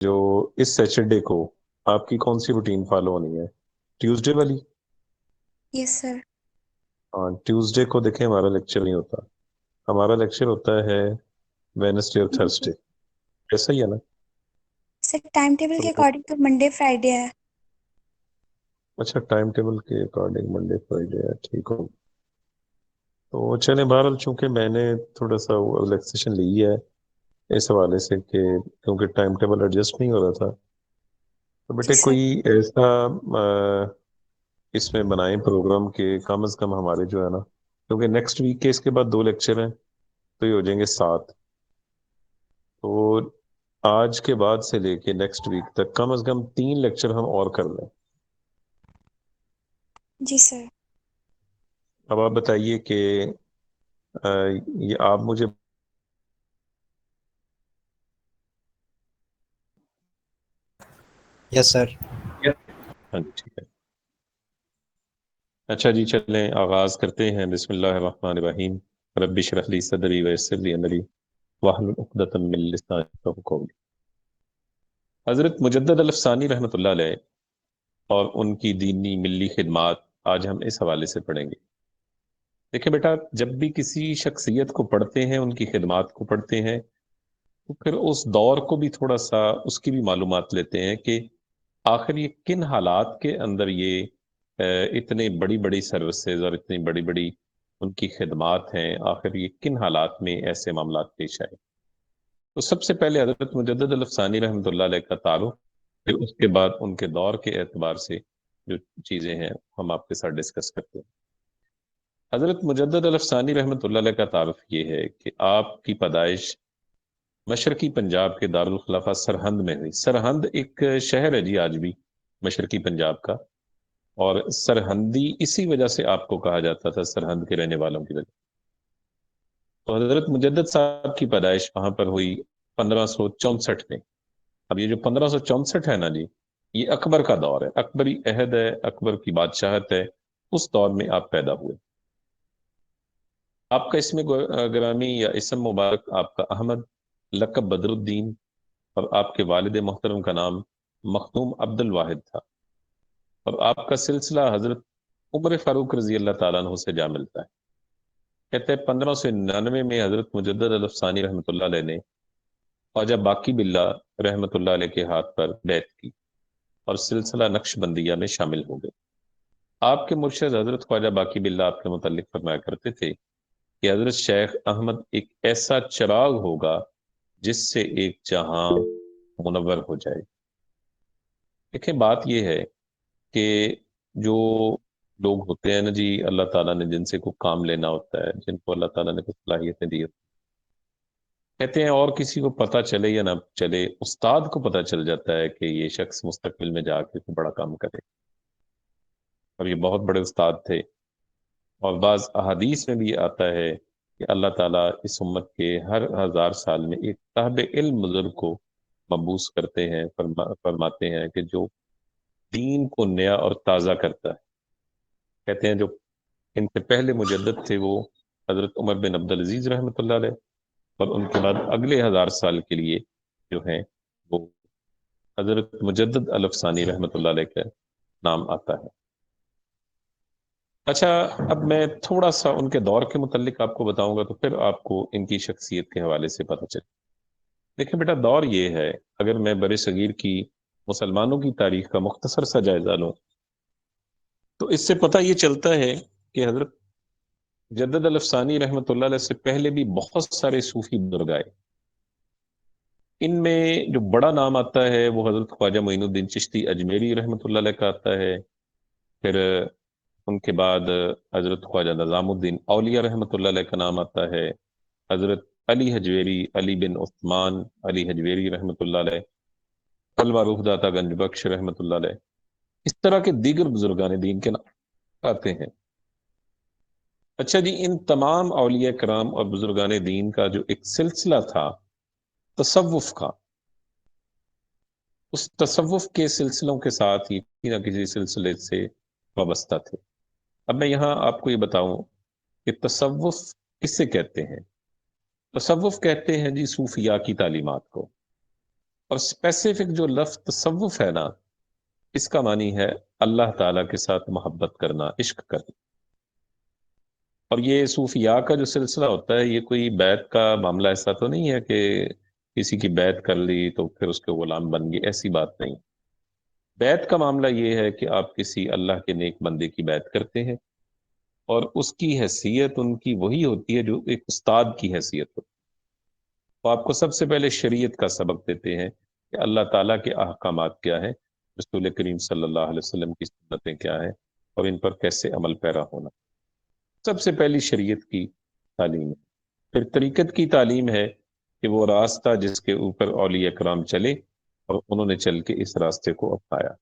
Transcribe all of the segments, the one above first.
جو اس سیچرڈے کو آپ کی کون سی روٹین فالو ہونی ہے؟ ٹیوزڈے والی؟ یس سر. ہاں، ٹیوزڈے کو دیکھیں ہمارا لیکچر نہیں ہوتا. ہمارا لیکچر ہوتا ہے وینسڈے اور تھرسڈے. ایسا ہی ہے نا؟ سر ٹائم ٹیبل کے تو اکارڈنگ تو منڈے فرائیڈے ہے. اچھا، ٹائم ٹیبل کے اکارڈنگ منڈے فرائیڈے ہے، ٹھیک ہو. تو چلیں، بہرحال چونکہ میں نے تھوڑا سا ریلیکسیشن لی ہے اس حوالے سے کہ کیونکہ ٹائم ٹیبل ایڈجسٹ نہیں ہو رہا تھا، تو جی بیٹے سر. کوئی ایسا اس میں بنائیں پروگرام کہ کم از کم ہمارے جو ہے نا، کیونکہ نیکسٹ ویک کے اس کے بعد 2 لیکچر ہیں تو یہ ہو جائیں گے 7. تو آج کے بعد سے لے کے نیکسٹ ویک تک کم از کم 3 لیکچر ہم اور کر لیں. جی سر. اب آپ بتائیے کہ یہ آپ مجھے یس سر. ہاں جی ٹھیک ہے. اچھا جی، چلیں آغاز کرتے ہیں. بسم اللہ الرحمن الرحیم. رب اشرح لی صدری ویسر لی امری واحلل عقدۃ من لسانی یفقہوا قولی. حضرت مجدد الافسانی رحمۃ اللہ علیہ اور ان کی دینی ملی خدمات آج ہم اس حوالے سے پڑھیں گے. دیکھیں بیٹا، جب بھی کسی شخصیت کو پڑھتے ہیں، ان کی خدمات کو پڑھتے ہیں، تو پھر اس دور کو بھی تھوڑا سا اس کی بھی معلومات لیتے ہیں کہ آخر یہ کن حالات کے اندر یہ اتنے بڑی بڑی سروسز اور اتنی بڑی بڑی ان کی خدمات ہیں، آخر یہ کن حالات میں ایسے معاملات پیش آئے. تو سب سے پہلے حضرت مجدد الافسانی رحمۃ اللہ علیہ کا تعارف، پھر اس کے بعد ان کے دور کے اعتبار سے جو چیزیں ہیں ہم آپ کے ساتھ ڈسکس کرتے ہیں. حضرت مجدد الافسانی رحمۃ اللہ علیہ کا تعارف یہ ہے کہ آپ کی پیدائش مشرقی پنجاب کے دارالخلافہ سرہند میں ہوئی. سرہند ایک شہر ہے جی آج بھی مشرقی پنجاب کا، اور سرہندی اسی وجہ سے آپ کو کہا جاتا تھا، سرہند کے رہنے والوں کی وجہ. تو حضرت مجدد صاحب کی پیدائش وہاں پر ہوئی 1564 میں. اب یہ جو 1564 ہے نا جی، یہ اکبر کا دور ہے، اکبری عہد ہے، اکبر کی بادشاہت ہے. اس دور میں آپ پیدا ہوئے. آپ کا اسم گرامی یا اسم مبارک آپ کا احمد، لقب بدر الدین، اور آپ کے والد محترم کا نام مخدوم عبد الواحد تھا. اور آپ کا سلسلہ حضرت عمر فاروق رضی اللہ تعالیٰ عنہ سے جا ملتا ہے. کہتے ہیں 1599 میں حضرت مجدد الافسانی رحمۃ اللہ علیہ نے خواجہ باقی باللہ رحمۃ اللہ علیہ کے ہاتھ پر بیعت کی اور سلسلہ نقش بندیہ میں شامل ہو گئے. آپ کے مرشد حضرت خواجہ باقی باللہ آپ کے متعلق فرمایا کرتے تھے کہ حضرت شیخ احمد ایک ایسا چراغ ہوگا جس سے ایک جہاں منور ہو جائے. دیکھیں بات یہ ہے کہ جو لوگ ہوتے ہیں نا جی، اللہ تعالیٰ نے جن سے کوئی کام لینا ہوتا ہے، جن کو اللہ تعالیٰ نے کچھ صلاحیتیں دی ہوتی ہیں، کہتے ہیں اور کسی کو پتہ چلے یا نہ چلے، استاد کو پتہ چل جاتا ہے کہ یہ شخص مستقبل میں جا کے کوئی بڑا کام کرے. اور یہ بہت بڑے استاد تھے. اور بعض احادیث میں بھی آتا ہے کہ اللہ تعالیٰ اس امت کے ہر 1000 سال میں ایک صاحب علم بزرگ کو مبعوث کرتے ہیں، فرماتے ہیں کہ جو دین کو نیا اور تازہ کرتا ہے. کہتے ہیں جو ان سے پہلے مجدد تھے وہ حضرت عمر بن عبد العزیز رحمۃ اللہ علیہ، اور ان کے بعد اگلے 1000 سال کے لیے جو ہیں وہ حضرت مجدد الافسانی رحمۃ اللہ علیہ کا نام آتا ہے. اچھا، اب میں تھوڑا سا ان کے دور کے متعلق آپ کو بتاؤں گا تو پھر آپ کو ان کی شخصیت کے حوالے سے پتہ چلے. دیکھیں بیٹا، دور یہ ہے، اگر میں بر صغیر کی مسلمانوں کی تاریخ کا مختصر سا جائزہ لوں تو اس سے پتہ یہ چلتا ہے کہ حضرت جدد الافسانی رحمۃ اللہ علیہ سے پہلے بھی بہت سارے صوفی بزرگ آئے. ان میں جو بڑا نام آتا ہے وہ حضرت خواجہ معین الدین چشتی اجمیری رحمۃ اللہ علیہ کا آتا ہے. پھر ان کے بعد حضرت خواجہ نظام الدین اولیاء رحمۃ اللہ علیہ کا نام آتا ہے. حضرت علی حجویری، علی بن عثمان علی حجویری رحمۃ اللہ علیہ، حلوہ روح داتا گنج بخش رحمۃ اللہ علیہ. اس طرح کے دیگر بزرگان دین کے نام آتے ہیں. اچھا جی، ان تمام اولیاء کرام اور بزرگان دین کا جو ایک سلسلہ تھا تصوف کا، اس تصوف کے سلسلوں کے ساتھ ہی کسی نہ کسی سلسلے سے وابستہ تھے. اب میں یہاں آپ کو یہ بتاؤں کہ تصوف کسے کہتے ہیں. تصوف کہتے ہیں جی صوفیاء کی تعلیمات کو. اور اسپیسیفک جو لفظ تصوف ہے نا، اس کا معنی ہے اللہ تعالی کے ساتھ محبت کرنا، عشق کرنا۔ اور یہ صوفیاء کا جو سلسلہ ہوتا ہے، یہ کوئی بیعت کا معاملہ ایسا تو نہیں ہے کہ کسی کی بیعت کر لی تو پھر اس کے غلام بن گئے، ایسی بات نہیں۔ بیعت کا معاملہ یہ ہے کہ آپ کسی اللہ کے نیک بندے کی بیعت کرتے ہیں، اور اس کی حیثیت ان کی وہی ہوتی ہے جو ایک استاد کی حیثیت ہوتی ہے۔ وہ آپ کو سب سے پہلے شریعت کا سبق دیتے ہیں کہ اللہ تعالیٰ کے احکامات کیا ہیں، رسول کریم صلی اللہ علیہ وسلم کی سنتیں کیا ہیں، اور ان پر کیسے عمل پیرا ہونا۔ سب سے پہلی شریعت کی تعلیم ہے۔ پھر طریقت کی تعلیم ہے کہ وہ راستہ جس کے اوپر اولیاء کرام چلے اور انہوں نے چل کے اس راستے کو اپنایا۔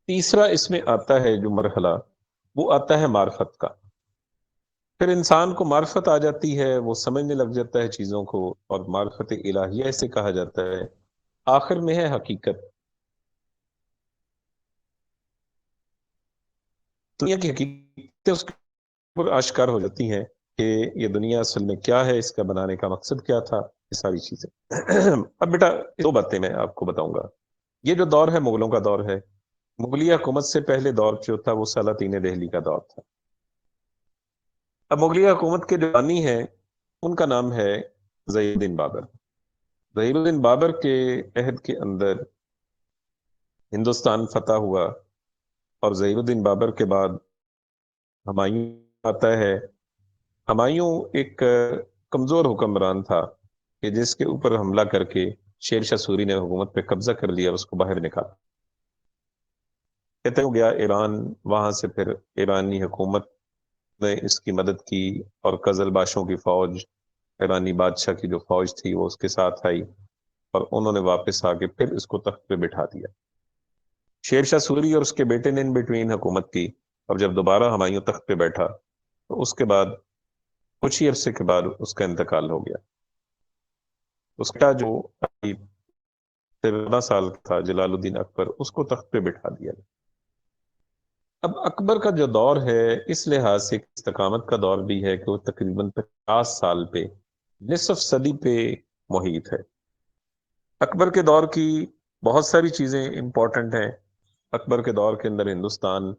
تیسرا اس میں آتا ہے جو مرحلہ، وہ آتا ہے معرفت کا۔ پھر انسان کو معرفت آ جاتی ہے، وہ سمجھنے لگ جاتا ہے چیزوں کو، اور معرفت الہیہ اسے کہا جاتا ہے۔ آخر میں ہے حقیقت، دنیا کی حقیقت اس کے اوپر آشکار ہو جاتی ہیں کہ یہ دنیا اصل میں کیا ہے، اس کا بنانے کا مقصد کیا تھا، یہ ساری چیزیں۔ اب بیٹا دو باتیں میں آپ کو بتاؤں گا۔ یہ جو دور ہے مغلوں کا دور ہے۔ مغلیہ حکومت سے پہلے دور جو تھا وہ سلاطین دہلی کا دور تھا۔ اب مغلیہ حکومت کے جو بانی ہیں ان کا نام ہے ظہیر الدین بابر۔ ظہیر الدین بابر کے عہد کے اندر ہندوستان فتح ہوا، اور ظہیر الدین بابر کے بعد ہمایوں آتا ہے۔ ہمایوں ایک کمزور حکمران تھا کہ جس کے اوپر حملہ کر کے شیر شاہ سوری نے حکومت پہ قبضہ کر لیا، اس کو باہر نکالا، کہتے ہو گیا ایران۔ وہاں سے پھر ایرانی حکومت نے اس کی مدد کی، اور قزل باشوں کی فوج، ایرانی بادشاہ کی جو فوج تھی وہ اس کے ساتھ آئی، اور انہوں نے واپس آ کے پھر اس کو تخت پہ بٹھا دیا۔ شیر شاہ سوری اور اس کے بیٹے نے ان بٹوین حکومت کی، اور جب دوبارہ ہمایوں تخت پہ بیٹھا تو اس کے بعد کچھ ہی عرصے کے بعد اس کا انتقال ہو گیا۔ اس کا جو 13 سال کا تھا جلال الدین اکبر، اس کو تخت پہ بٹھا دیا۔ اب اکبر کا جو دور ہے اس لحاظ سے استقامت کا دور بھی ہے کہ وہ تقریباً 50 سال پہ، نصف صدی پہ محیط ہے۔ اکبر کے دور کی بہت ساری چیزیں امپورٹنٹ ہیں۔ اکبر کے دور کے اندر ہندوستان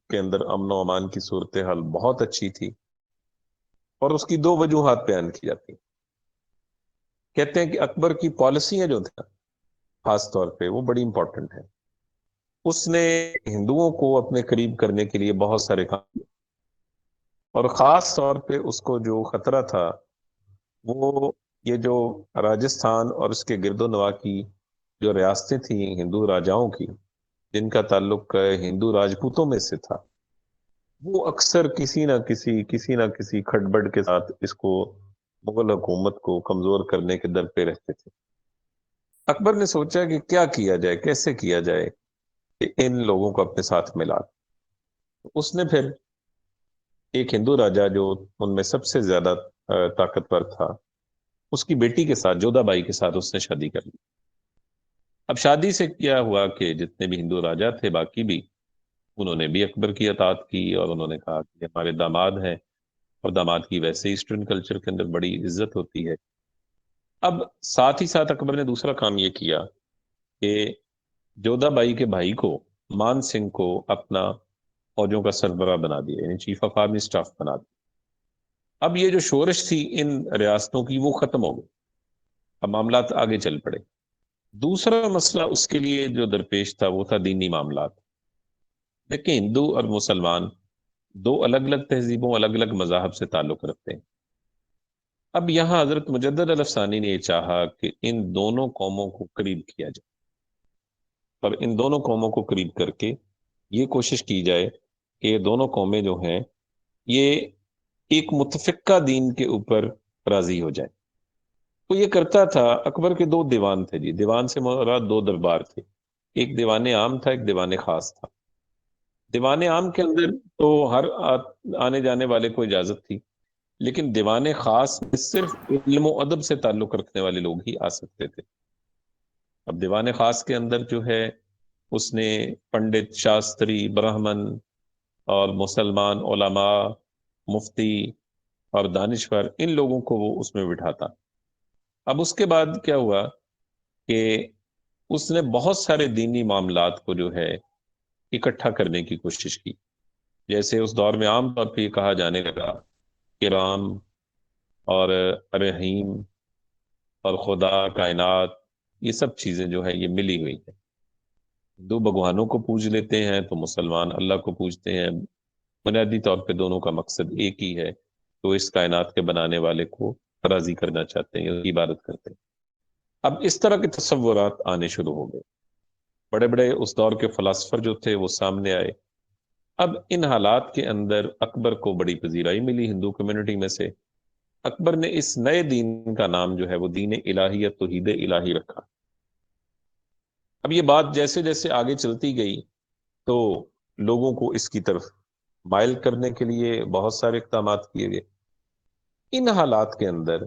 کے اندر امن و امان کی صورتحال بہت اچھی تھی، اور اس کی دو وجوہات بیان کی جاتی ہیں۔ کہتے ہیں کہ اکبر کی پالیسیاں جو تھا خاص طور پہ وہ بڑی امپورٹنٹ ہیں۔ اس نے ہندوؤں کو اپنے قریب کرنے کے لیے بہت سارے کام کیے، اور خاص طور پہ اس کو جو خطرہ تھا وہ یہ جو راجستھان اور اس کے گرد و نواح کی جو ریاستیں تھیں ہندو راجاؤں کی، جن کا تعلق ہندو راجپوتوں میں سے تھا، وہ اکثر کسی نہ کسی کھٹبڑ کے ساتھ اس کو، مغل حکومت کو کمزور کرنے کے در پہ رہتے تھے۔ اکبر نے سوچا کہ کیا کیا جائے، کیسے کیا جائے کہ ان لوگوں کو اپنے ساتھ ملا۔ اس نے پھر ایک ہندو راجا جو ان میں سب سے زیادہ طاقتور تھا، اس کی بیٹی کے ساتھ، جودھا بائی کے ساتھ اس نے شادی کر لی۔ اب شادی سے کیا ہوا کہ جتنے بھی ہندو راجا تھے باقی بھی، انہوں نے بھی اکبر کی اطاعت کی، اور انہوں نے کہا کہ ہمارے داماد ہیں، اور داماد کی ویسے ایسٹرن کلچر کے اندر بڑی عزت ہوتی ہے۔ اب ساتھ ہی ساتھ اکبر نے دوسرا کام یہ کیا کہ جودھا بائی کے بھائی کو، مان سنگھ کو، اپنا فوجوں کا سربراہ بنا دیا، یعنی چیف آف آرمی اسٹاف بنا دیا۔ اب یہ جو شورش تھی ان ریاستوں کی وہ ختم ہو گئی، اب معاملات آگے چل پڑے۔ دوسرا مسئلہ اس کے لیے جو درپیش تھا وہ تھا دینی معاملات۔ دیکھیں ہندو اور مسلمان دو الگ الگ تہذیبوں، الگ الگ مذاہب سے تعلق رکھتے ہیں۔ اب یہاں حضرت مجدد الافسانی نے یہ چاہا کہ ان دونوں قوموں کو قریب کیا جائے، اور ان دونوں قوموں کو قریب کر کے یہ کوشش کی جائے کہ یہ دونوں قومیں جو ہیں یہ ایک متفقہ دین کے اوپر راضی ہو جائیں۔ وہ یہ کرتا تھا۔ اکبر کے دو دیوان تھے جی، دیوان سے مراد دو دربار تھے، ایک دیوان عام تھا، ایک دیوان خاص تھا۔ دیوان عام کے اندر تو ہر آنے جانے والے کو اجازت تھی، لیکن دیوان خاص میں صرف علم و ادب سے تعلق رکھنے والے لوگ ہی آ سکتے تھے۔ اب دیوان خاص کے اندر جو ہے اس نے پنڈت، شاستری، برہمن اور مسلمان علماء، مفتی اور دانشور، ان لوگوں کو وہ اس میں بٹھاتا۔ اب اس کے بعد کیا ہوا کہ اس نے بہت سارے دینی معاملات کو جو ہے اکٹھا کرنے کی کوشش کی. جیسے اس دور میں عام طور پہ یہ کہا جانے لگا کہ رام اور رحیم اور خدا کائنات، یہ سب چیزیں جو ہے یہ ملی ہوئی ہیں. ہندو بھگوانوں کو پوج لیتے ہیں تو مسلمان اللہ کو پوجتے ہیں. بنیادی طور پہ دونوں کا مقصد ایک ہی ہے، تو اس کائنات کے بنانے والے کو راضی کرنا چاہتے ہیں، اس کی عبادت کرتے ہیں. اب اس طرح کے تصورات آنے شروع ہو گئے. بڑے بڑے اس دور کے فلاسفر جو تھے وہ سامنے آئے. اب ان حالات کے اندر اکبر کو بڑی پذیرائی ملی ہندو کمیونٹی میں سے. اکبر نے اس نئے دین کا نام جو ہے وہ دین الہی یا توحید الہی رکھا. اب یہ بات جیسے جیسے آگے چلتی گئی تو لوگوں کو اس کی طرف مائل کرنے کے لیے بہت سارے اقدامات کیے گئے. ان حالات کے اندر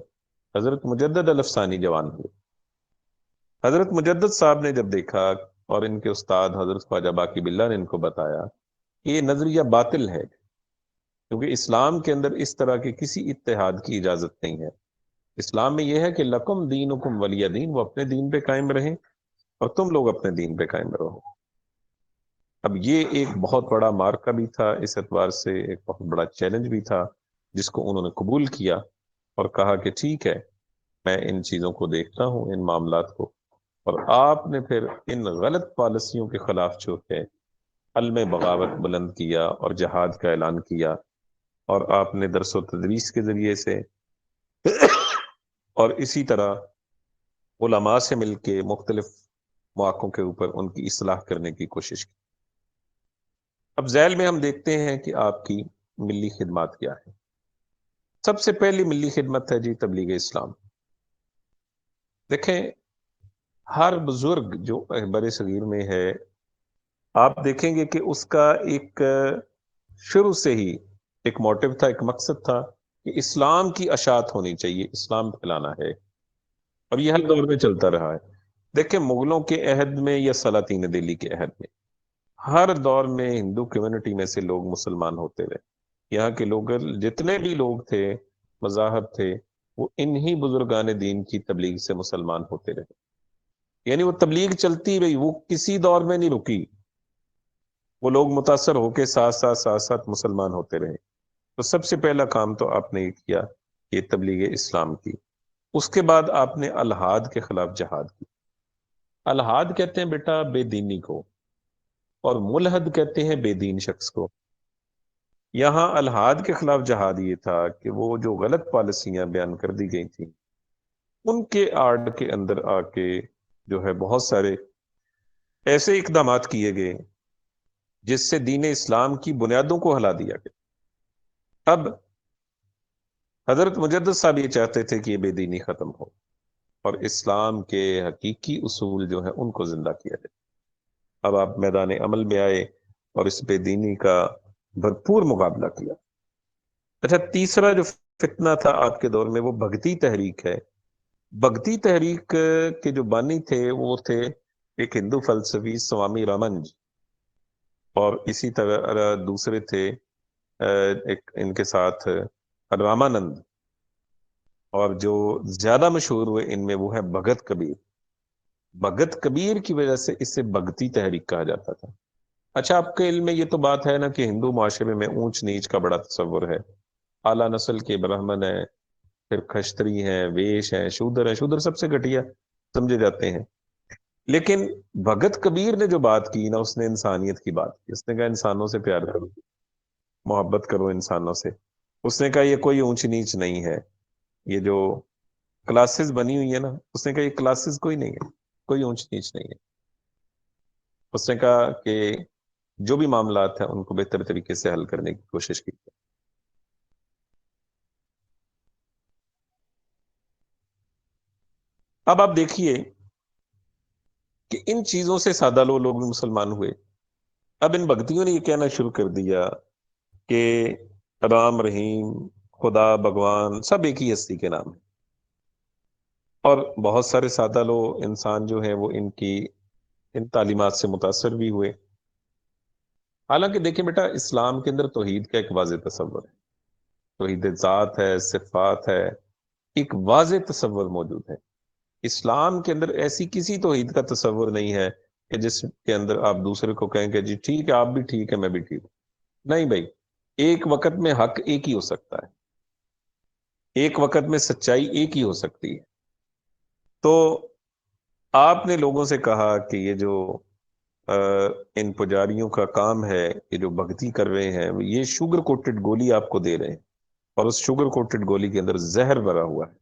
حضرت مجدد الافسانی جوان ہوئے. حضرت مجدد صاحب نے جب دیکھا اور ان کے استاد حضرت خواجہ باقی باللہ نے ان کو بتایا کہ یہ نظریہ باطل ہے، کیونکہ اسلام کے اندر اس طرح کے کسی اتحاد کی اجازت نہیں ہے. اسلام میں یہ ہے کہ لکم دینکم ولی دین، وہ اپنے دین پہ قائم رہیں اور تم لوگ اپنے دین پہ قائم رہو. اب یہ ایک بہت بڑا مارکا بھی تھا، اس اعتبار سے ایک بہت بڑا چیلنج بھی تھا جس کو انہوں نے قبول کیا اور کہا کہ ٹھیک ہے، میں ان چیزوں کو دیکھتا ہوں، ان معاملات کو. اور آپ نے پھر ان غلط پالیسیوں کے خلاف جو ہے علم بغاوت بلند کیا اور جہاد کا اعلان کیا. اور آپ نے درس و تدریس کے ذریعے سے اور اسی طرح علماء سے مل کے مختلف مواقعوں کے اوپر ان کی اصلاح کرنے کی کوشش کی. اب ذیل میں ہم دیکھتے ہیں کہ آپ کی ملی خدمات کیا ہے. سب سے پہلی ملی خدمت ہے جی تبلیغ اسلام. دیکھیں، ہر بزرگ جو بر صغیر میں ہے، آپ دیکھیں گے کہ اس کا ایک شروع سے ہی ایک موٹو تھا، ایک مقصد تھا کہ اسلام کی اشاعت ہونی چاہیے، اسلام پھیلانا ہے. اور یہ ہر دور میں چلتا رہا ہے. دیکھیں، مغلوں کے عہد میں یا سلاطین دہلی کے عہد میں، ہر دور میں ہندو کمیونٹی میں سے لوگ مسلمان ہوتے رہے. یہاں کے لوگ جتنے بھی لوگ تھے، مذاہب تھے، وہ انہی بزرگان دین کی تبلیغ سے مسلمان ہوتے رہے. یعنی وہ تبلیغ چلتی رہی، وہ کسی دور میں نہیں رکی. وہ لوگ متاثر ہو کے ساتھ ساتھ مسلمان ہوتے رہے. تو سب سے پہلا کام تو آپ نے یہ کیا، یہ تبلیغ اسلام کی. اس کے بعد آپ نے الحاد کے خلاف جہاد کی. الحاد کہتے ہیں بیٹا بے دینی کو، اور ملحد کہتے ہیں بے دین شخص کو. یہاں الحاد کے خلاف جہاد یہ تھا کہ وہ جو غلط پالیسیاں بیان کر دی گئی تھیں ان کے آڑ کے اندر آ کے جو ہے بہت سارے ایسے اقدامات کیے گئے جس سے دین اسلام کی بنیادوں کو ہلا دیا گیا. اب حضرت مجدد صاحب یہ چاہتے تھے کہ یہ بے دینی ختم ہو اور اسلام کے حقیقی اصول جو ہیں ان کو زندہ کیا جائے. اب آپ میدان عمل میں آئے اور اس بے دینی کا بھرپور مقابلہ کیا. اچھا، تیسرا جو فتنہ تھا آپ کے دور میں وہ بھگتی تحریک ہے. بھگتی تحریک کے جو بانی تھے وہ تھے ایک ہندو فلسفی سوامی رامنج، اور اسی طرح دوسرے تھے ایک ان کے ساتھ رامانند، اور جو زیادہ مشہور ہوئے ان میں وہ ہے بھگت کبیر. بھگت کبیر کی وجہ سے اسے بھگتی تحریک کہا جاتا تھا. اچھا، آپ کے علم میں یہ تو بات ہے نا کہ ہندو معاشرے میں اونچ نیچ کا بڑا تصور ہے. اعلیٰ نسل کے برہمن ہیں، پھر کھشتری ہیں، ویش ہیں، شودر ہیں. شودر سب سے گھٹیا سمجھے جاتے ہیں. لیکن بھگت کبیر نے جو بات کی نا، اس نے انسانیت کی بات کی. اس نے کہا انسانوں سے پیار کرو، محبت کرو انسانوں سے. اس نے کہا یہ کوئی اونچ نیچ نہیں ہے، یہ جو کلاسز بنی ہوئی ہے نا، اس نے کہا یہ کلاسز کوئی نہیں ہے، کوئی اونچ نیچ نہیں ہے. اس نے کہا کہ جو بھی معاملات ہیں ان کو بہتر طریقے سے حل کرنے کی کوشش کی. اب آپ دیکھیے کہ ان چیزوں سے سادہ لوگ بھی مسلمان ہوئے. اب ان بھگتیوں نے یہ کہنا شروع کر دیا کہ رام رحیم خدا بھگوان سب ایک ہی ہستی کے نام ہیں. اور بہت سارے سادہ لوگ انسان جو ہیں وہ ان تعلیمات سے متاثر بھی ہوئے. حالانکہ دیکھیں بیٹا، اسلام کے اندر توحید کا ایک واضح تصور ہے، توحید ذات ہے، صفات ہے، ایک واضح تصور موجود ہے. اسلام کے اندر ایسی کسی توحید کا تصور نہیں ہے کہ جس کے اندر آپ دوسرے کو کہیں کہ جی ٹھیک ہے، آپ بھی ٹھیک ہے، میں بھی ٹھیک ہوں. نہیں بھائی، ایک وقت میں حق ایک ہی ہو سکتا ہے، ایک وقت میں سچائی ایک ہی ہو سکتی ہے. تو آپ نے لوگوں سے کہا کہ یہ جو ان پجاریوں کا کام ہے، یہ جو بھگتی کر رہے ہیں، یہ شوگر کوٹڈ گولی آپ کو دے رہے ہیں، اور اس شوگر کوٹڈ گولی کے اندر زہر بھرا ہوا ہے،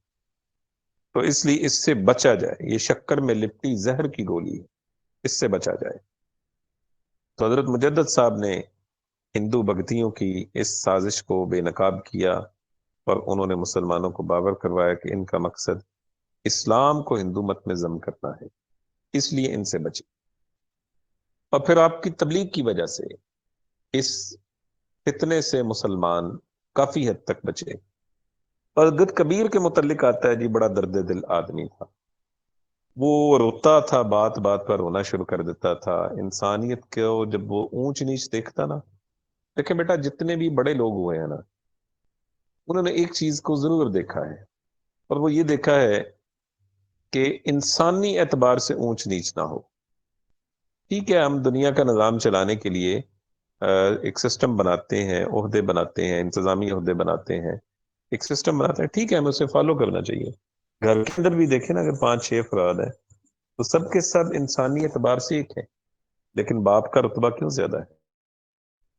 تو اس لیے اس سے بچا جائے. یہ شکر میں لپٹی زہر کی گولی ہے، اس سے بچا جائے. تو حضرت مجدد صاحب نے ہندو بھگتیوں کی اس سازش کو بے نقاب کیا، اور انہوں نے مسلمانوں کو باور کروایا کہ ان کا مقصد اسلام کو ہندو مت میں ضم کرنا ہے، اس لیے ان سے بچے. اور پھر آپ کی تبلیغ کی وجہ سے اس فتنے سے مسلمان کافی حد تک بچے. اور حضرت کبیر کے متعلق آتا ہے جی، بڑا درد دل آدمی تھا. وہ روتا تھا، بات بات پر رونا شروع کر دیتا تھا. انسانیت کو جب وہ اونچ نیچ دیکھتا نا، دیکھیں بیٹا، جتنے بھی بڑے لوگ ہوئے ہیں نا، انہوں نے ایک چیز کو ضرور دیکھا ہے، اور وہ یہ دیکھا ہے کہ انسانی اعتبار سے اونچ نیچ نہ ہو. ٹھیک ہے، ہم دنیا کا نظام چلانے کے لیے ایک سسٹم بناتے ہیں، عہدے بناتے ہیں، انتظامی عہدے بناتے ہیں، ایک سسٹم بناتے ہیں، ٹھیک ہے، ہمیں اسے فالو کرنا چاہیے. گھر کے اندر بھی دیکھیں نا، اگر 5-6 افراد ہیں تو سب کے سب انسانی اعتبار سے ایک ہے، لیکن باپ کا رتبہ کیوں زیادہ ہے؟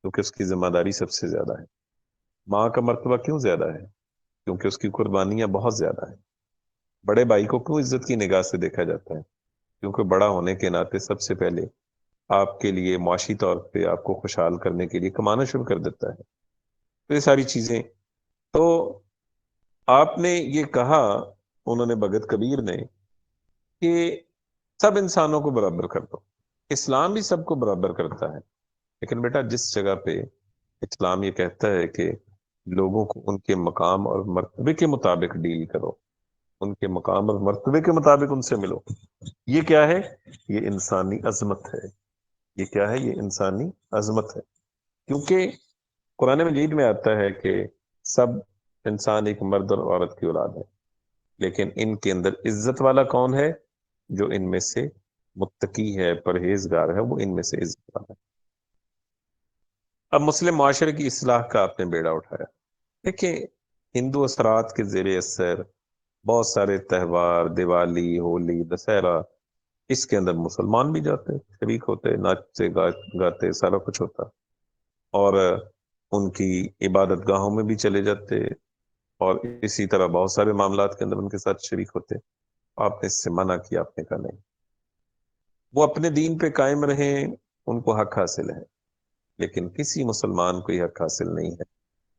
کیونکہ اس کی ذمہ داری سب سے زیادہ ہے. ماں کا مرتبہ کیوں زیادہ ہے؟ کیونکہ اس کی قربانیاں بہت زیادہ ہیں. بڑے بھائی کو کیوں عزت کی نگاہ سے دیکھا جاتا ہے؟ کیونکہ بڑا ہونے کے ناطے سب سے پہلے آپ کے لیے معاشی طور پہ آپ کو خوشحال کرنے کے لیے کمانا شروع کر دیتا ہے. تو یہ ساری چیزیں، تو آپ نے یہ کہا، انہوں نے بھگت کبیر نے، کہ سب انسانوں کو برابر کر دو. اسلام بھی سب کو برابر کرتا ہے، لیکن بیٹا جس جگہ پہ اسلام یہ کہتا ہے کہ لوگوں کو ان کے مقام اور مرتبے کے مطابق ڈیل کرو، ان کے مقام اور مرتبے کے مطابق ان سے ملو، یہ کیا ہے؟ یہ انسانی عظمت ہے. یہ کیا ہے؟ یہ انسانی عظمت ہے. کیونکہ قرآن مجید میں آتا ہے کہ سب انسان ایک مرد اور عورت کی اولاد ہے، لیکن ان کے اندر عزت والا کون ہے؟ جو ان میں سے متقی ہے، پرہیزگار ہے، وہ ان میں سے عزت والا ہے. اب مسلم معاشرے کی اصلاح کا آپ نے بیڑا اٹھایا. دیکھیں، ہندو اثرات کے زیر اثر بہت سارے تہوار، دیوالی، ہولی، دسہرہ، اس کے اندر مسلمان بھی جاتے، شریک ہوتے، ناچتے گاتے، سارا کچھ ہوتا، اور ان کی عبادت گاہوں میں بھی چلے جاتے، اور اسی طرح بہت سارے معاملات کے اندر ان کے ساتھ شریک ہوتے. آپ نے اس سے منع کیا، آپ نے کہا نہیں، وہ اپنے دین پہ قائم رہیں، ان کو حق حاصل ہے، لیکن کسی مسلمان کو یہ حق حاصل نہیں ہے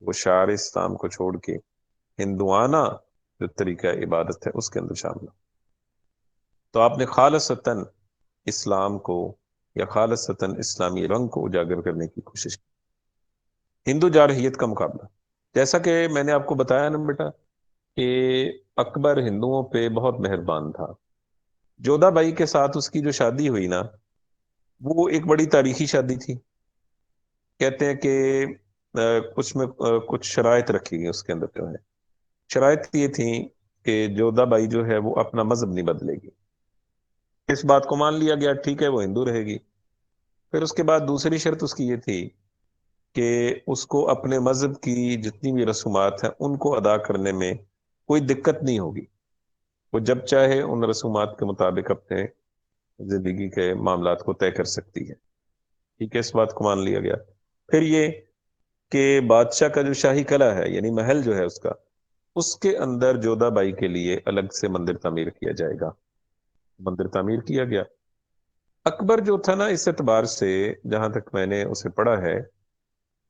وہ شعار اسلام کو چھوڑ کے ہندوانہ جو طریقہ عبادت ہے اس کے اندر شامل ہو. تو آپ نے خالصتاً اسلام کو یا خالصتاً اسلامی رنگ کو اجاگر کرنے کی کوشش کی. ہندو جارحیت کا مقابلہ، جیسا کہ میں نے آپ کو بتایا نا بیٹا کہ اکبر ہندوؤں پہ بہت مہربان تھا. جودھا بائی کے ساتھ اس کی جو شادی ہوئی نا، وہ ایک بڑی تاریخی شادی تھی. کہتے ہیں کہ کچھ میں کچھ شرائط رکھی گئی اس کے اندر. جو ہے شرائط یہ تھی کہ جودھا بائی جو ہے وہ اپنا مذہب نہیں بدلے گی. اس بات کو مان لیا گیا، ٹھیک ہے، وہ ہندو رہے گی. پھر اس کے بعد دوسری شرط اس کی یہ تھی کہ اس کو اپنے مذہب کی جتنی بھی رسومات ہیں ان کو ادا کرنے میں کوئی دقت نہیں ہوگی. وہ جب چاہے ان رسومات کے مطابق اپنے زندگی کے معاملات کو طے کر سکتی ہے. ٹھیک ہے، اس بات کو مان لیا گیا. پھر یہ کہ بادشاہ کا جو شاہی قلعہ ہے، یعنی محل جو ہے اس کے اندر جودھا بائی کے لیے الگ سے مندر تعمیر کیا جائے گا. مندر تعمیر کیا گیا. اکبر جو تھا نا، اس اعتبار سے جہاں تک میں نے اسے پڑھا ہے،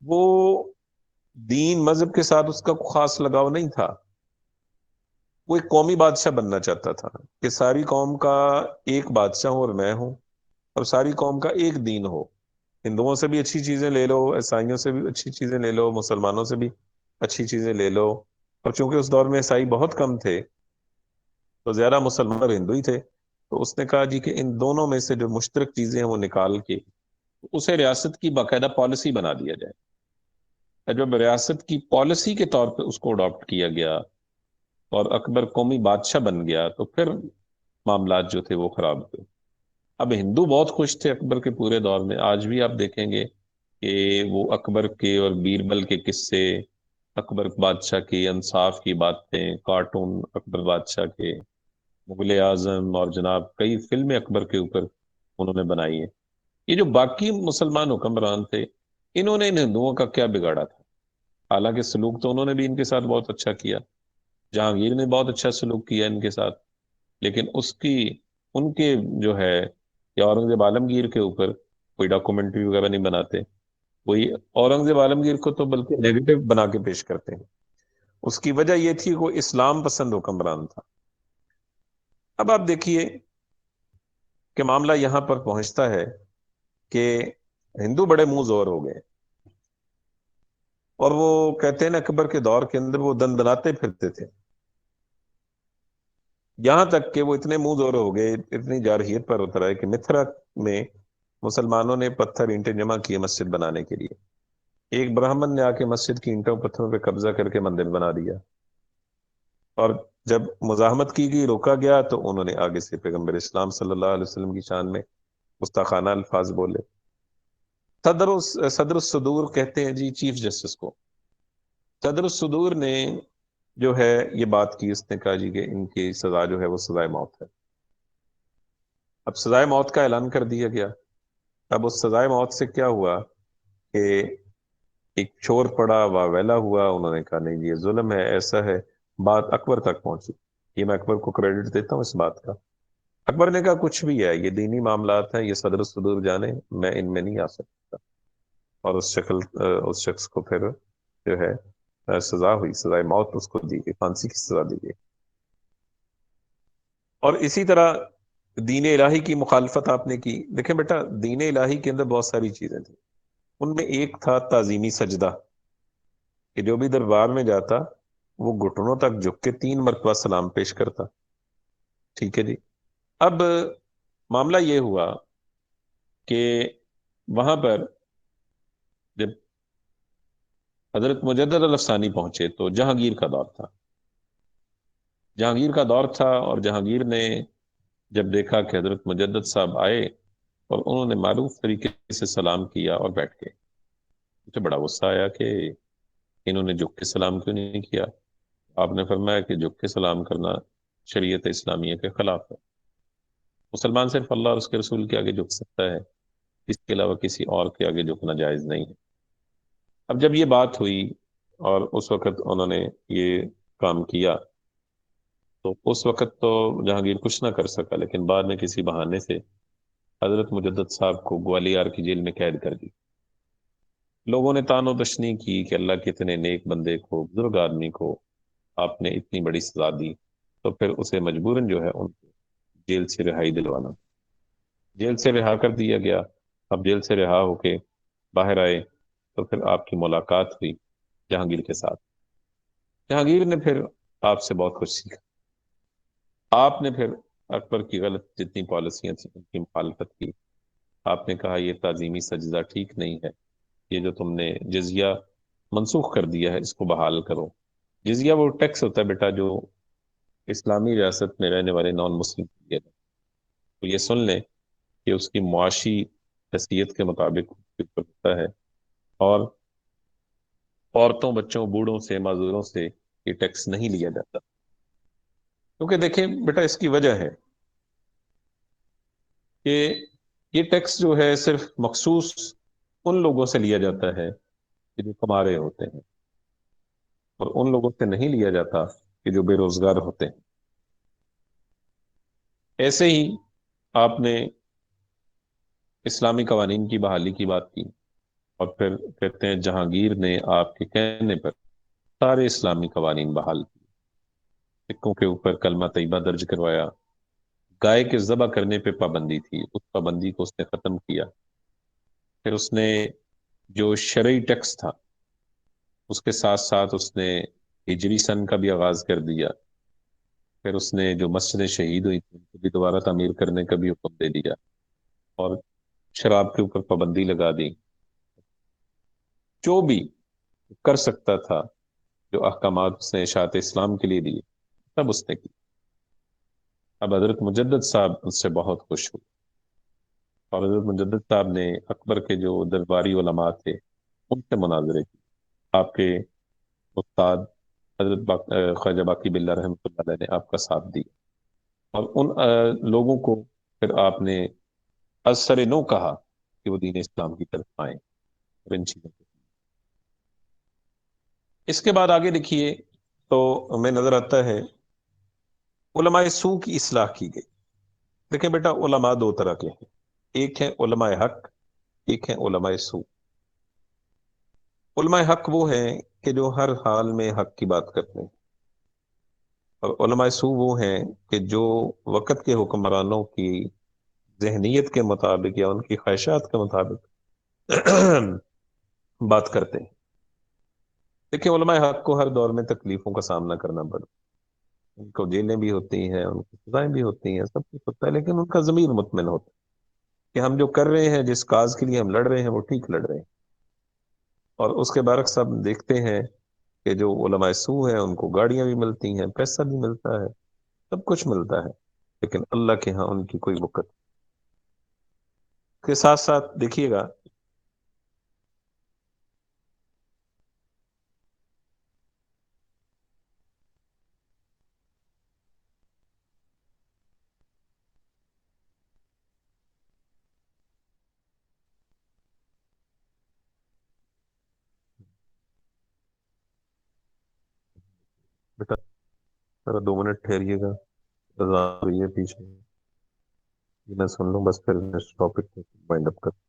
وہ دین مذہب کے ساتھ اس کا کوئی خاص لگاؤ نہیں تھا. وہ ایک قومی بادشاہ بننا چاہتا تھا کہ ساری قوم کا ایک بادشاہ ہوں اور میں ہوں، اور ساری قوم کا ایک دین ہو. ہندوؤں سے بھی اچھی چیزیں لے لو، عیسائیوں سے بھی اچھی چیزیں لے لو، مسلمانوں سے بھی اچھی چیزیں لے لو. اور چونکہ اس دور میں عیسائی بہت کم تھے تو زیادہ مسلمان اور ہندو ہی تھے، تو اس نے کہا جی کہ ان دونوں میں سے جو مشترک چیزیں ہیں وہ نکال کے اسے ریاست کی باقاعدہ پالیسی بنا دیا جائے. جب ریاست کی پالیسی کے طور پہ اس کو اڈاپٹ کیا گیا اور اکبر قومی بادشاہ بن گیا، تو پھر معاملات جو تھے وہ خراب ہوئے۔ اب ہندو بہت خوش تھے اکبر کے پورے دور میں، آج بھی آپ دیکھیں گے کہ وہ اکبر کے اور بیربل کے قصے، اکبر بادشاہ کی انصاف کی باتیں، کارٹون اکبر بادشاہ کے، مغل اعظم، اور جناب کئی فلمیں اکبر کے اوپر انہوں نے بنائی ہیں۔ یہ جو باقی مسلمان حکمران تھے، انہوں نے ان ہندوؤں کا کیا بگاڑا تھا؟ حالانکہ سلوک تو انہوں نے بھی ان کے ساتھ بہت اچھا کیا، جہانگیر نے بہت اچھا سلوک کیا ان کے ساتھ، لیکن اس کی ان کے جو ہے یا اورنگزیب عالمگیر کے اوپر کوئی ڈاکومنٹری وغیرہ نہیں بناتے، وہی اورنگزیب عالمگیر کو تو بلکہ نیگیٹو بنا کے پیش کرتے ہیں۔ اس کی وجہ یہ تھی کہ وہ اسلام پسند حکمران تھا۔ اب آپ دیکھیے کہ معاملہ یہاں پر پہنچتا ہے کہ ہندو بڑے منہ زور ہو گئے، اور وہ کہتے ہیں نا اکبر کے دور کے اندر وہ دن دناتے پھرتے تھے، یہاں تک کہ وہ اتنے منہ زور ہو گئے، اتنی جارحیت پر اتر آئے کہ متھرا میں مسلمانوں نے پتھر اینٹیں جمع کیے مسجد بنانے کے لیے۔ ایک برہمن نے آ کے مسجد کی اینٹوں پتھروں پہ قبضہ کر کے مندر بنا دیا، اور جب مزاحمت کی گئی، روکا گیا، تو انہوں نے آگے سے پیغمبر اسلام صلی اللہ علیہ وسلم کی شان میں گستاخانہ الفاظ بولے۔ صدر الصدور کہتے ہیں جی چیف جسٹس کو، صدر الصدور نے جو ہے یہ بات کی، اس نے کہا جی کہ ان کی سزا جو ہے وہ سزائے موت ہے۔ اب سزائے موت کا اعلان کر دیا گیا۔ اب اس سزائے موت سے کیا ہوا کہ ایک شور پڑا، واویلا ہوا، انہوں نے کہا نہیں جی یہ ظلم ہے، ایسا ہے، بات اکبر تک پہنچی۔ یہ میں اکبر کو کریڈٹ دیتا ہوں اس بات کا۔ اکبر نے کہا کچھ بھی ہے، یہ دینی معاملات ہیں، یہ صدر الصدور جانے، میں ان میں نہیں آ سکتا، اور اس شخص کو پھر جو ہے سزا ہوئی، سزائے موت اس کو دی گئی، پھانسی کی سزا دی گئی۔ اور اسی طرح دین الہی کی مخالفت آپ نے کی۔ دیکھیں بیٹا، دین الہی کے اندر بہت ساری چیزیں تھیں، ان میں ایک تھا تعظیمی سجدہ، کہ جو بھی دربار میں جاتا وہ گھٹنوں تک جھک کے 3 مرتبہ سلام پیش کرتا۔ ٹھیک ہے جی۔ اب معاملہ یہ ہوا کہ وہاں پر جب حضرت مجدد الافسانی پہنچے تو جہانگیر کا دور تھا، جہانگیر کا دور تھا، اور جہانگیر نے جب دیکھا کہ حضرت مجدد صاحب آئے اور انہوں نے معروف طریقے سے سلام کیا اور بیٹھ گئے، مجھے بڑا غصہ آیا کہ انہوں نے جھک کے سلام کیوں نہیں کیا؟ آپ نے فرمایا کہ جھک کے سلام کرنا شریعت اسلامیہ کے خلاف ہے، مسلمان صرف اللہ اور اس کے رسول کے آگے جھک سکتا ہے، اس کے علاوہ کسی اور کے آگے جھکنا جائز نہیں ہے۔ اب جب یہ بات ہوئی اور اس وقت انہوں نے یہ کام کیا، تو اس وقت تو جہانگیر کچھ نہ کر سکا، لیکن بعد میں کسی بہانے سے حضرت مجدد صاحب کو گوالیار کی جیل میں قید کر دی۔ لوگوں نے تان و تشنیع کی کہ اللہ کے اتنے نیک بندے کو، بزرگ آدمی کو آپ نے اتنی بڑی سزا دی، تو پھر اسے مجبوراً جو ہے ان کو جیل سے رہائی دلوانا۔ جیل سے رہا کر دیا گیا۔ اب جیل سے رہا ہو کے باہر آئے تو پھر آپ کی ملاقات ہوئی جہانگیر کے ساتھ۔ جہانگیر نے پھر آپ سے بہت کچھ سیکھا، آپ نے پھر اکبر کی غلط جتنی پالیسیاں تھیں ان کی مخالفت کی۔ آپ نے کہا یہ تعظیمی سجدہ ٹھیک نہیں ہے، یہ جو تم نے جزیہ منسوخ کر دیا ہے اس کو بحال کرو۔ جزیہ وہ ٹیکس ہوتا ہے بیٹا جو اسلامی ریاست میں رہنے والے نان مسلم دیے جاتے ہیں۔ تو یہ سن لیں کہ اس کی معاشی حیثیت کے مطابق اس کے اوپر ہوتا ہے، اور عورتوں، بچوں، بوڑھوں سے، معذوروں سے یہ ٹیکس نہیں لیا جاتا، کیونکہ دیکھیں بیٹا اس کی وجہ ہے کہ یہ ٹیکس جو ہے صرف مخصوص ان لوگوں سے لیا جاتا ہے کہ جو کما رہے ہوتے ہیں، اور ان لوگوں سے نہیں لیا جاتا کہ جو بے روزگار ہوتے ہیں۔ ایسے ہی آپ نے اسلامی قوانین کی بحالی کی بات کی، اور پھر کہتے ہیں جہانگیر نے آپ کے کہنے پر سارے اسلامی قوانین بحال کیے، سکوں کے اوپر کلمہ طیبہ درج کروایا، گائے کے ذبح کرنے پہ پابندی تھی، اس پابندی کو اس نے ختم کیا۔ پھر اس نے جو شرعی ٹیکس تھا اس کے ساتھ ساتھ اس نے ہجری سن کا بھی آغاز کر دیا۔ پھر اس نے جو مسجدیں شہید ہوئی تھیں ان کو بھی دوبارہ تعمیر کرنے کا بھی حکم دے دیا، اور شراب کے اوپر پابندی لگا دی۔ جو بھی کر سکتا تھا، جو احکامات اس نے اشاعت اسلام کے لیے دیے، سب اس نے کی۔ اب حضرت مجدد صاحب اس سے بہت خوش ہوئے، اور حضرت مجدد صاحب نے اکبر کے جو درباری علماء تھے ان سے مناظرے کی۔ آپ کے استاد حضرت خواجہ باقی باللہ رحمۃ اللہ علیہ نے آپ کا ساتھ دیا، اور ان لوگوں کو پھر آپ نے از سر نو کہا کہ وہ دین اسلام کی طرف آئیں اور ان چیزوں کو۔ اس کے بعد آگے دیکھیے تو ہمیں نظر آتا ہے علماء سو کی اصلاح کی گئی۔ دیکھیں بیٹا، علماء دو طرح کے ہیں، ایک ہے علماء حق، ایک ہے علماء سو۔ علماء حق وہ ہیں کہ جو ہر حال میں حق کی بات کرتے ہیں، اور علماء سو وہ ہیں کہ جو وقت کے حکمرانوں کی ذہنیت کے مطابق یا ان کی خواہشات کے مطابق بات کرتے ہیں۔ دیکھیں علماء حق کو ہر دور میں تکلیفوں کا سامنا کرنا پڑتا ہے، ان کو جیلیں بھی ہوتی ہیں، ان کی سزائیں بھی ہوتی ہیں، سب کچھ ہوتا ہے، لیکن ان کا ضمیر مطمئن ہوتا ہے کہ ہم جو کر رہے ہیں، جس کاز کے لیے ہم لڑ رہے ہیں، وہ ٹھیک لڑ رہے ہیں۔ اور اس کے برعکس ہم دیکھتے ہیں کہ جو علماء سو ہیں ان کو گاڑیاں بھی ملتی ہیں، پیسہ بھی ملتا ہے، سب کچھ ملتا ہے، لیکن اللہ کے ہاں ان کی کوئی وقت کے ساتھ ساتھ دیکھیے گا بیٹا، ذرا 2 منٹ ٹھہریے گا، اذان ہو رہی ہے پیچھے، یہ میں سن لوں بس، پھر اس ٹاپک کو وائنڈ اپ کر۔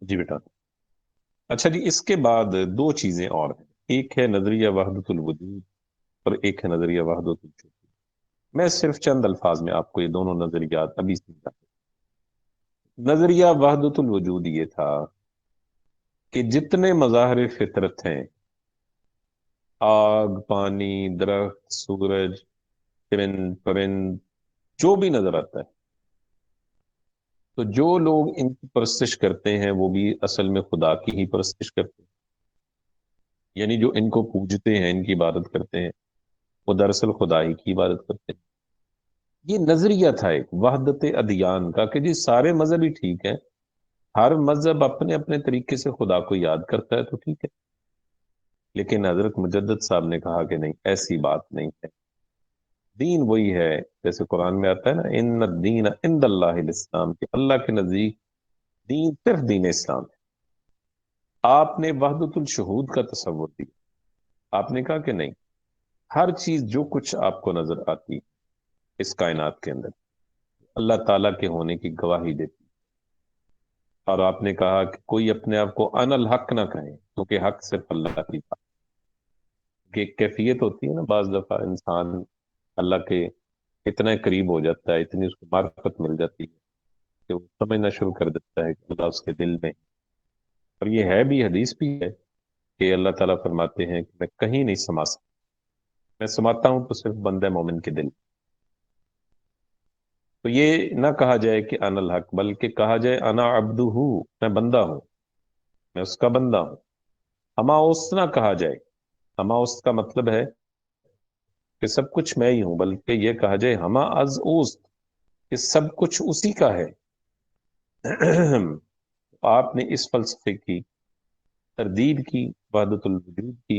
جی بیٹا، اچھا جی، اس کے بعد دو چیزیں اور ہیں، ایک ہے نظریہ وحدت الوجود اور ایک ہے نظریہ وحدت الوجود۔ میں صرف چند الفاظ میں آپ کو یہ دونوں نظریات ابھی سمجھا۔ نظریہ وحدت الوجود یہ تھا کہ جتنے مظاہر فطرت ہیں، آگ، پانی، درخت، سورج، چرند پرند، جو بھی نظر آتا ہے، تو جو لوگ ان کی پرستش کرتے ہیں وہ بھی اصل میں خدا کی ہی پرستش کرتے ہیں، یعنی جو ان کو پوجتے ہیں، ان کی عبادت کرتے ہیں، وہ دراصل خدا ہی کی عبادت کرتے ہیں۔ یہ نظریہ تھا ایک وحدت ادیان کا کہ جی سارے مذہب ہی ٹھیک ہیں، ہر مذہب اپنے اپنے طریقے سے خدا کو یاد کرتا ہے تو ٹھیک ہے، لیکن حضرت مجدد صاحب نے کہا کہ نہیں، ایسی بات نہیں ہے، دین وہی ہے جیسے قرآن میں آتا ہے نا، ان الدین عند اللہ الاسلام، کہ اللہ کے نزدیک دین صرف دین اسلام ہے۔ آپ نے وحدت الشہود کا تصور دیا، آپ نے کہا کہ نہیں، ہر چیز جو کچھ آپ کو نظر آتی اس کائنات کے اندر اللہ تعالیٰ کے ہونے کی گواہی دیتی، اور آپ نے کہا کہ کوئی اپنے آپ کو ان الحق نہ کہے، کیونکہ حق صرف اللہ کی بات کی ایک کیفیت ہوتی ہے نا، بعض دفعہ انسان اللہ کے اتنا قریب ہو جاتا ہے، اتنی اس کو معرفت مل جاتی ہے کہ وہ سمجھنا شروع کر دیتا ہے کہ اللہ اس کے دل میں، اور یہ ہے بھی، حدیث بھی ہے کہ اللہ تعالیٰ فرماتے ہیں کہ میں کہیں نہیں سما سکتا، میں سماتا ہوں تو صرف بندہ مومن کے دل۔ تو یہ نہ کہا جائے کہ انا الحق، بلکہ کہا جائے انا عبدہ، میں بندہ ہوں، میں اس کا بندہ ہوں۔ ہما اس نہ کہا جائے، ہما اس کا مطلب ہے کہ سب کچھ میں ہی ہوں، بلکہ یہ کہا جائے ہما از اوست، کہ سب کچھ اسی کا ہے، آپ نے اس فلسفے کی تردید کی، وحدت الوجود کی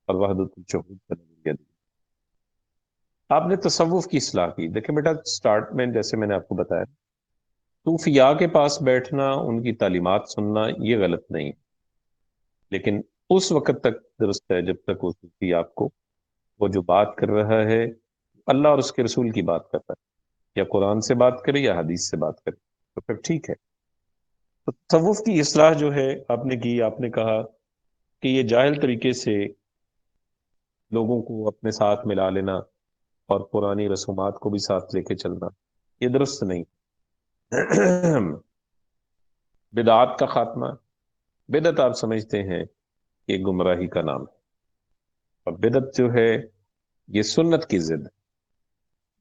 اور وحدت الشہود کا نظریہ دیا۔ آپ نے تصوف کی اصلاح کی۔ دیکھیں بیٹا، سٹارٹ میں جیسے میں نے آپ کو بتایا، صوفیاء کے پاس بیٹھنا، ان کی تعلیمات سننا، یہ غلط نہیں ہے، لیکن اس وقت تک درست ہے جب تک وہ صوفی آپ کو وہ جو بات کر رہا ہے اللہ اور اس کے رسول کی بات کرتا ہے، یا قرآن سے بات کرے یا حدیث سے بات کرے، تو پھر ٹھیک ہے۔ تو تصوف کی اصلاح جو ہے آپ نے کی، آپ نے کہا کہ یہ جاہل طریقے سے لوگوں کو اپنے ساتھ ملا لینا اور پرانی رسومات کو بھی ساتھ لے کے چلنا، یہ درست نہیں۔ بدعات کا خاتمہ، بدعت آپ سمجھتے ہیں کہ گمراہی کا نام ہے، اور بدعت جو ہے یہ سنت کی ضد ہے۔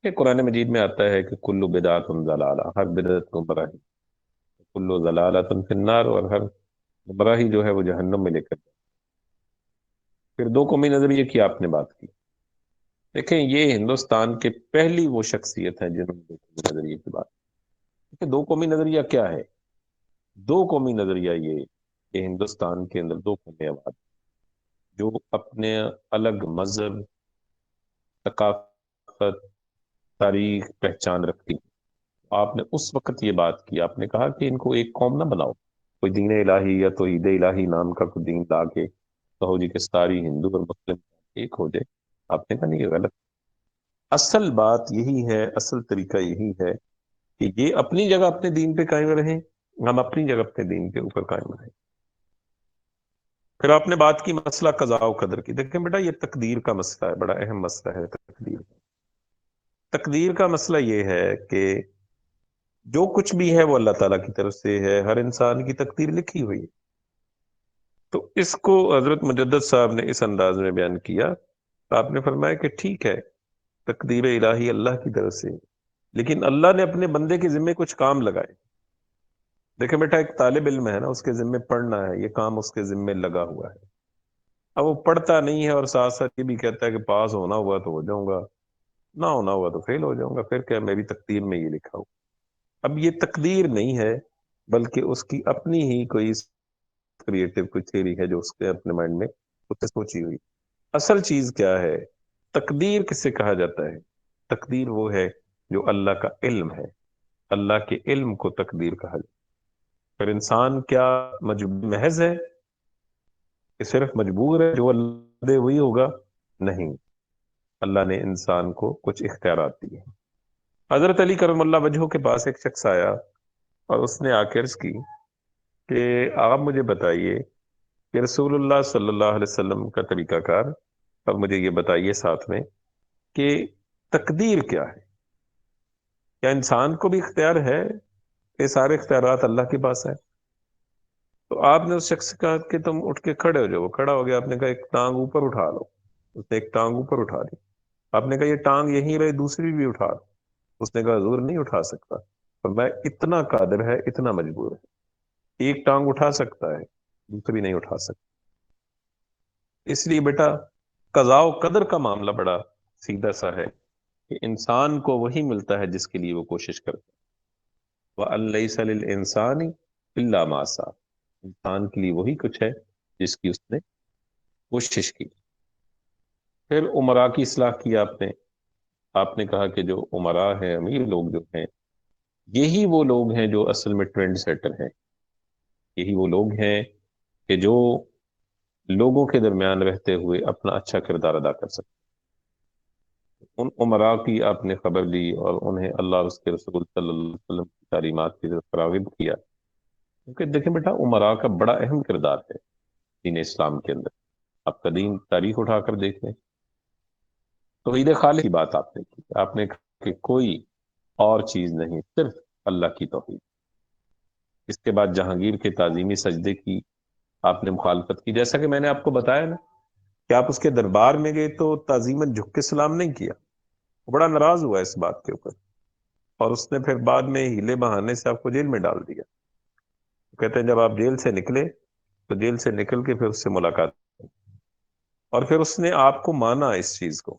کہ قرآن مجید میں آتا ہے کہ کلو بدعت ضلالہ، ہر بدعت گمراہی، کلو ضلالۃ فی النار، اور ہر گمراہی جو ہے وہ جہنم میں لے کر جائے۔ پھر دو قومی نظریے کی آپ نے بات کی۔ دیکھیں یہ ہندوستان کے پہلی وہ شخصیت ہے جنہوں نے دو قومی نظریے کی بات کی۔ کہ دو قومی نظریہ کیا ہے؟ دو قومی نظریہ یہ کہ ہندوستان کے اندر دو قومی آباد جو اپنے الگ مذہب، ثقافت، تاریخ، پہچان رکھتی ہیں۔ آپ نے اس وقت یہ بات کی، آپ نے کہا کہ ان کو ایک قوم نہ بناؤ، کوئی دین الہی یا توحید الہی نام کا کوئی دین لا کے کہو جی کہ ساری ہندو اور مسلم ایک ہو جائے۔ آپ نے کہا نہیں، یہ غلط۔ اصل بات یہی ہے، اصل طریقہ یہی ہے کہ یہ اپنی جگہ اپنے دین پہ قائم رہیں، ہم اپنی جگہ اپنے دین کے اوپر قائم رہیں۔ پھر آپ نے بات کی مسئلہ قضاء و قدر کی۔ دیکھیں بیٹا، یہ تقدیر کا مسئلہ ہے، بڑا اہم مسئلہ ہے تقدیر۔ تقدیر کا مسئلہ یہ ہے کہ جو کچھ بھی ہے وہ اللہ تعالیٰ کی طرف سے ہے، ہر انسان کی تقدیر لکھی ہوئی ہے۔ تو اس کو حضرت مجدد صاحب نے اس انداز میں بیان کیا، آپ نے فرمایا کہ ٹھیک ہے، تقدیر الہی اللہ کی طرف سے، لیکن اللہ نے اپنے بندے کے ذمے کچھ کام لگائے۔ دیکھیں بیٹا، ایک طالب علم ہے نا، اس کے ذمے پڑھنا ہے، یہ کام اس کے ذمے لگا ہوا ہے۔ اب وہ پڑھتا نہیں ہے اور ساتھ ساتھ یہ بھی کہتا ہے کہ پاس ہونا ہوا تو ہو جاؤں گا، نہ ہونا ہوا تو فیل ہو جاؤں گا، پھر کیا میری تقدیر میں یہ لکھا ہو؟ اب یہ تقدیر نہیں ہے، بلکہ اس کی اپنی ہی کوئی کریٹو کوئی تھیوری ہے جو اس کے اپنے مائنڈ میں اس نے سوچی ہوئی۔ اصل چیز کیا ہے؟ تقدیر کسے کہا جاتا ہے؟ تقدیر وہ ہے جو اللہ کا علم ہے، اللہ کے علم کو تقدیر کہا جاتا ہے۔ پھر انسان کیا مجبور محض ہے کہ صرف مجبور ہے جو اللہ دے وہی ہوگا؟ نہیں، اللہ نے انسان کو کچھ اختیارات دیے۔ حضرت علی کرم اللہ وجہہ کے پاس ایک شخص آیا اور اس نے آ کے عرض کی کہ آپ مجھے بتائیے کہ رسول اللہ صلی اللہ علیہ وسلم کا طریقہ کار، اور مجھے یہ بتائیے ساتھ میں کہ تقدیر کیا ہے؟ کیا انسان کو بھی اختیار ہے؟ یہ سارے اختیارات اللہ کے پاس ہے؟ تو آپ نے اس شخص سے کہا کہ تم اٹھ کے کھڑے ہو جاؤ۔ وہ کھڑا ہو گیا، آپ نے کہا ایک ٹانگ اوپر اٹھا لو۔ اس نے ایک ٹانگ اوپر اٹھا دی۔ آپ نے کہا یہ ٹانگ یہیں رہے، دوسری بھی اٹھا لو۔ اس نے کہا حضور نہیں اٹھا سکتا، اور میں اتنا قادر ہے، اتنا مجبور ہے، ایک ٹانگ اٹھا سکتا ہے، دوسری نہیں اٹھا سکتا۔ اس لیے بیٹا، قضاء و قدر کا معاملہ بڑا سیدھا سا ہے کہ انسان کو وہی ملتا ہے جس کے لیے وہ کوشش کرتا ہے۔ وَأَن لَيْسَ لِلْإِنسَانِ إِلَّا مَا سَعَى، انسان کے لیے وہی کچھ ہے جس کی اس نے کوشش کی۔ پھر عمرا کی اصلاح کی آپ نے کہا کہ جو عمرا ہیں، امیر لوگ جو ہیں، یہی وہ لوگ ہیں جو اصل میں ٹرینڈ سیٹر ہیں، یہی وہ لوگ ہیں کہ جو لوگوں کے درمیان رہتے ہوئے اپنا اچھا کردار ادا کر سکتے۔ ان عمرا کی آپ نے خبر لی اور انہیں اللہ اور اس کے رسول صلی اللہ علیہ وسلم کی تعلیمات کی طرف راغب کیا، کیونکہ دیکھیں بیٹا، عمرا کا بڑا اہم کردار ہے دین اسلام کے اندر۔ آپ قدیم تاریخ اٹھا کر دیکھ لیں، توحید خالق کی بات آپ نے کی، آپ نے کہا کہ کوئی اور چیز نہیں، صرف اللہ کی توحید۔ اس کے بعد جہانگیر کے تعظیمی سجدے کی آپ نے مخالفت کی، جیسا کہ میں نے آپ کو بتایا نا کہ آپ اس کے دربار میں گئے تو تعظیماً جھک کے سلام نہیں کیا، وہ بڑا ناراض ہوا اس بات کے اوپر، اور اس نے پھر بعد میں ہیلے بہانے سے آپ کو جیل میں ڈال دیا۔ کہتے ہیں جب آپ جیل سے نکلے تو جیل سے نکل کے پھر اس سے ملاقات، اور پھر اس نے آپ کو مانا، اس چیز کو،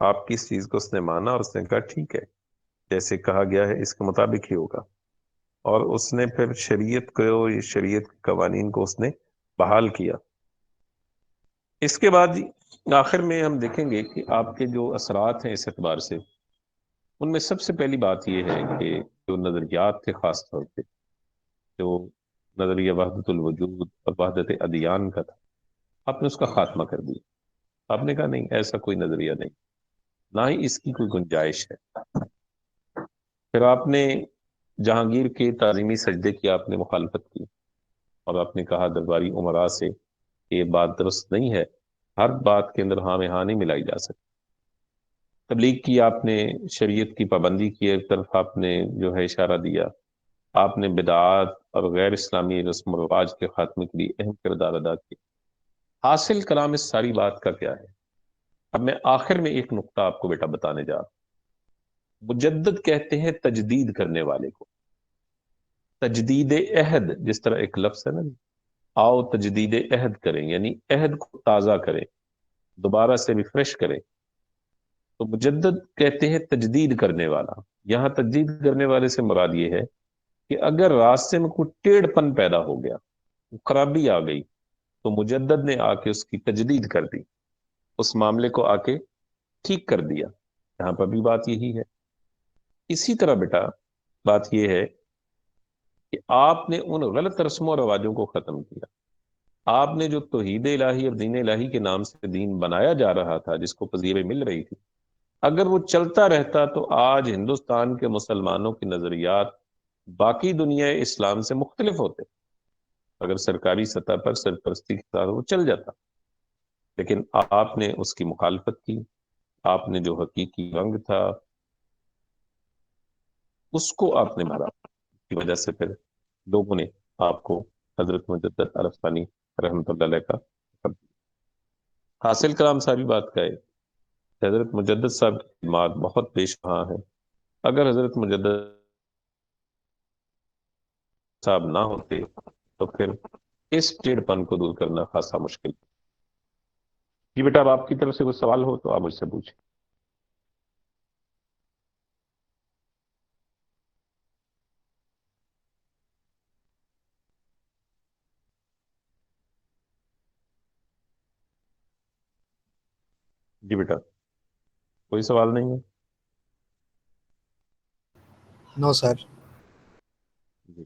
آپ کی اس چیز کو اس نے مانا، اور اس نے کہا ٹھیک ہے، جیسے کہا گیا ہے اس کے مطابق ہی ہوگا، اور اس نے پھر شریعت کو، شریعت کے قوانین کو اس نے بحال کیا۔ اس کے بعد آخر میں ہم دیکھیں گے کہ آپ کے جو اثرات ہیں اس اعتبار سے، ان میں سب سے پہلی بات یہ ہے کہ جو نظریات تھے، خاص طور پہ جو نظریہ وحدت الوجود اور وحدت ادیان کا تھا، آپ نے اس کا خاتمہ کر دیا۔ آپ نے کہا نہیں، ایسا کوئی نظریہ نہیں، نہ ہی اس کی کوئی گنجائش ہے۔ پھر آپ نے جہانگیر کے تعظیمی سجدے کی آپ نے مخالفت کی، اور آپ نے کہا درباری امراء سے کہ یہ بات درست نہیں ہے، ہر بات کے اندر ہاں میں ہاں نہیں ملائی جا سکتی۔ تبلیغ کی آپ نے، شریعت کی پابندی کی ایک طرف آپ نے جو ہے اشارہ دیا۔ آپ نے بدعات اور غیر اسلامی رسم و رواج کے خاتمے کے لیے اہم کردار ادا کیا۔ حاصل کلام اس ساری بات کا کیا ہے؟ اب میں آخر میں ایک نقطہ آپ کو بیٹا بتانے جا رہا ہوں۔ مجدد کہتے ہیں تجدید کرنے والے کو، تجدید عہد، جس طرح ایک لفظ ہے نا، آؤ تجدید عہد کریں، یعنی عہد کو تازہ کریں، دوبارہ سے ریفریش کریں۔ تو مجدد کہتے ہیں تجدید کرنے والا۔ یہاں تجدید کرنے والے سے مراد یہ ہے کہ اگر راستے میں کوئی ٹیڑھ پن پیدا ہو گیا، خرابی آ گئی، تو مجدد نے آ کے اس کی تجدید کر دی، اس معاملے کو آ کے ٹھیک کر دیا۔ یہاں پر بھی بات یہی ہے۔ اسی طرح بیٹا بات یہ ہے کہ آپ نے ان غلط رسم و رواجوں کو ختم کیا۔ آپ نے جو توحید الہی اور دین الہی کے نام سے دین بنایا جا رہا تھا، جس کو پذیرے مل رہی تھی، اگر وہ چلتا رہتا تو آج ہندوستان کے مسلمانوں کے نظریات باقی دنیا اسلام سے مختلف ہوتے، اگر سرکاری سطح پر سرپرستی کے ساتھ وہ چل جاتا۔ لیکن آپ نے اس کی مخالفت کی، آپ نے جو حقیقی رنگ تھا اس کو آپ نے بھرا، کی وجہ سے پھر لوگوں نے آپ کو حضرت مجدد عرف ثانی رحمۃ اللہ علیہ کا لقب دیا۔ حاصل کلام ساری بات کا ہے کہ حضرت مجدد صاحب کی خدمات بہت پیش وہاں ہے۔ اگر حضرت مجدد صاحب نہ ہوتے تو پھر اس ٹیڑھ پن کو دور کرنا خاصا مشکل۔ جی بیٹا، اب آپ کی طرف سے کوئی سوال ہو تو آپ مجھ سے پوچھیں۔ جی بیٹا، کوئی سوال نہیں ہے؟ نو سر۔ جی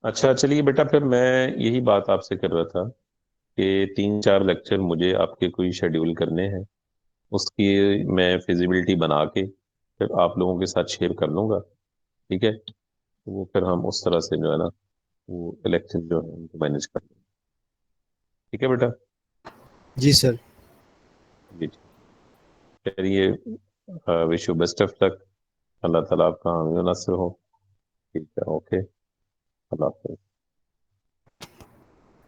اچھا، چلیے بیٹا، پھر میں یہی بات آپ سے کر رہا تھا کہ 3-4 لیکچر مجھے آپ کے کوئی شیڈیول کرنے ہیں، اس کی میں فیزیبلٹی بنا کے پھر آپ لوگوں کے ساتھ شیئر کر لوں گا، ٹھیک ہے؟ وہ پھر ہم اس طرح سے جو ہے نا وہ لیکچر جو ہے ان کو مینج کر لیں گے، ٹھیک ہے بیٹا؟ جی سر۔ جی چلیے، وش یو بیسٹ آف لک، اللہ تعالیٰ آپ کا حامی و ناصر ہو، ٹھیک ہے؟ اوکے، اللہ حافظ۔